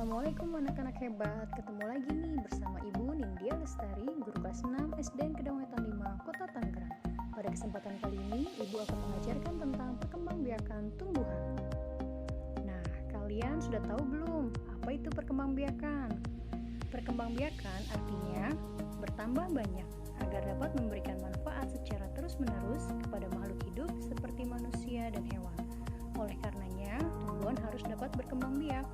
Assalamualaikum anak-anak hebat. Ketemu lagi nih bersama Ibu Nindya Lestari, guru kelas 6 SDN Kedawetan 5, Kota Tangerang. Pada kesempatan kali ini, Ibu akan mengajarkan tentang perkembangbiakan tumbuhan. Nah, kalian sudah tahu belum apa itu perkembangbiakan? Perkembangbiakan artinya bertambah banyak agar dapat memberikan manfaat secara terus-menerus kepada makhluk hidup seperti manusia dan hewan. Oleh karenanya, tumbuhan harus dapat berkembang biak.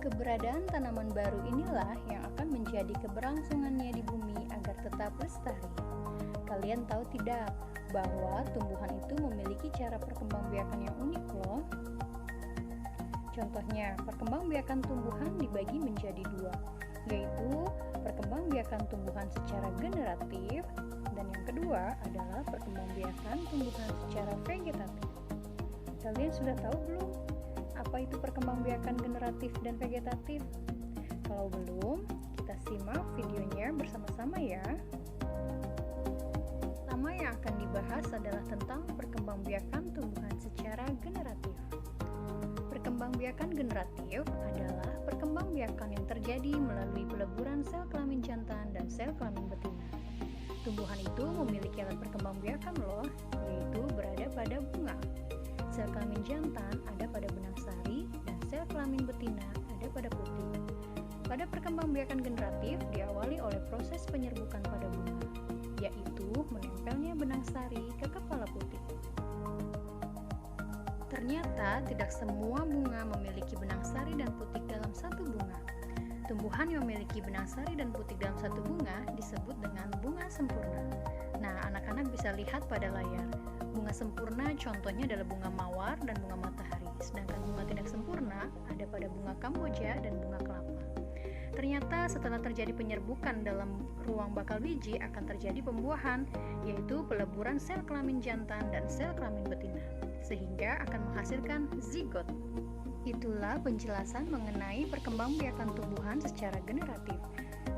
Keberadaan tanaman baru inilah yang akan menjadi keberlangsungannya di bumi agar tetap lestari. Kalian tahu tidak bahwa tumbuhan itu memiliki cara perkembangbiakan yang unik loh. Contohnya, perkembangbiakan tumbuhan dibagi menjadi dua, yaitu perkembangbiakan tumbuhan secara generatif dan yang kedua adalah perkembangbiakan tumbuhan secara vegetatif. Kalian sudah tahu belum apa itu perkembangbiakan generatif dan vegetatif? Kalau belum, kita simak videonya bersama-sama ya. Pertama yang akan dibahas adalah tentang perkembangbiakan tumbuhan secara generatif. Perkembangbiakan generatif adalah perkembangbiakan yang terjadi melalui peleburan sel kelamin jantan dan sel kelamin betina. Tumbuhan itu memiliki alat perkembangbiakan loh, yaitu berada pada bunga. Sel kelamin jantan ada pada benang sari dan sel kelamin betina ada pada puting. Pada perkembangbiakan generatif diawali oleh proses penyerbukan pada bunga, yaitu menempelnya benang sari ke kepala puting. Ternyata tidak semua bunga memiliki benang sari dan putik dalam satu bunga. Tumbuhan yang memiliki benang sari dan putik dalam satu bunga disebut dengan bunga sempurna. Nah, anak-anak bisa lihat pada layar. Bunga sempurna contohnya adalah bunga mawar dan bunga matahari, sedangkan bunga tidak sempurna ada pada bunga kamboja dan bunga kelapa. Ternyata setelah terjadi penyerbukan dalam ruang bakal biji akan terjadi pembuahan, yaitu peleburan sel kelamin jantan dan sel kelamin betina, sehingga akan menghasilkan zigot. Itulah penjelasan mengenai perkembangbiakan tumbuhan secara generatif.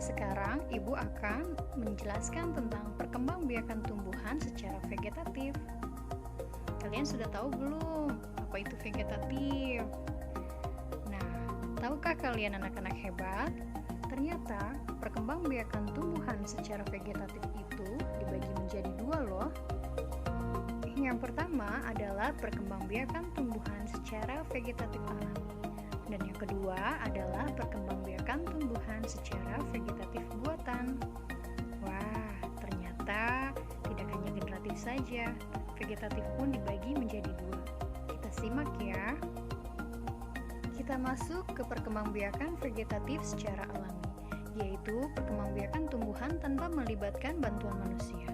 Sekarang Ibu akan menjelaskan tentang perkembangbiakan tumbuhan secara vegetatif. Kalian sudah tahu belum apa itu vegetatif? Nah, tahukah kalian anak-anak hebat? Ternyata perkembangbiakan tumbuhan secara vegetatif itu dibagi menjadi dua loh. Yang pertama adalah perkembangbiakan tumbuhan secara vegetatif alami. Dan yang kedua adalah perkembangbiakan tumbuhan secara vegetatif buatan. Wah, ternyata tidak hanya generatif saja, vegetatif pun dibagi menjadi dua. Kita simak ya. Kita masuk ke perkembangbiakan vegetatif secara alami, yaitu perkembangbiakan tumbuhan tanpa melibatkan bantuan manusia.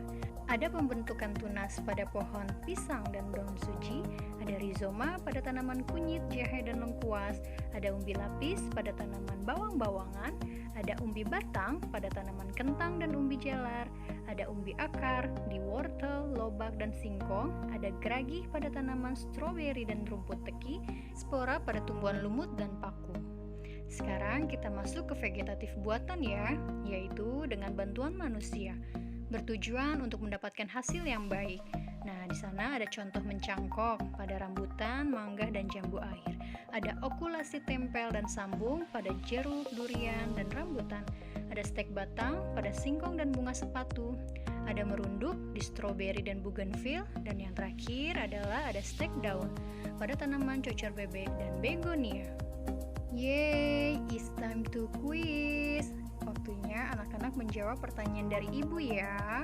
Ada pembentukan tunas pada pohon pisang dan daun suji, ada rizoma pada tanaman kunyit, jahe, dan lengkuas, ada umbi lapis pada tanaman bawang-bawangan, ada umbi batang pada tanaman kentang dan umbi jalar, ada umbi akar di wortel, lobak, dan singkong, ada geragih pada tanaman stroberi dan rumput teki, spora pada tumbuhan lumut dan paku. Sekarang kita masuk ke vegetatif buatan ya, yaitu dengan bantuan manusia, bertujuan untuk mendapatkan hasil yang baik. Nah, di sana ada contoh mencangkok pada rambutan, mangga, dan jambu air. Ada okulasi tempel dan sambung pada jeruk, durian, dan rambutan. Ada stek batang pada singkong dan bunga sepatu. Ada merunduk di stroberi dan bougainville. Dan yang terakhir adalah ada stek daun pada tanaman cocor bebek dan begonia. Yeay, it's time to quiz. Waktunya anak-anak menjawab pertanyaan dari ibu ya.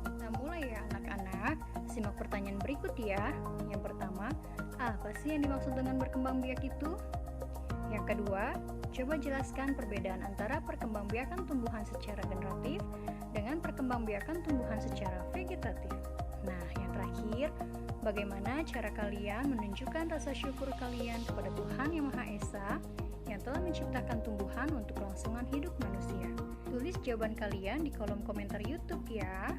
Kita mulai ya anak-anak. Simak pertanyaan berikut ya. Yang pertama, apa sih yang dimaksud dengan berkembang biak itu? Yang kedua, coba jelaskan perbedaan antara perkembangbiakan tumbuhan secara generatif dengan perkembangbiakan tumbuhan secara vegetatif. Nah, yang terakhir, bagaimana cara kalian menunjukkan rasa syukur kalian kepada Tuhan Yang Maha Esa yang telah menciptakan tumbuhan untuk kelangsungan hidup manusia? Tulis jawaban kalian di kolom komentar YouTube ya.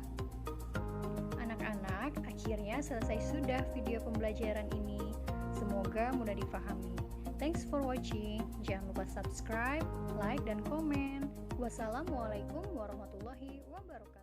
Anak-anak, akhirnya selesai sudah video pembelajaran ini. Semoga mudah difahami. Thanks for watching. Jangan lupa subscribe, like, dan komen. Wassalamualaikum warahmatullahi wabarakatuh.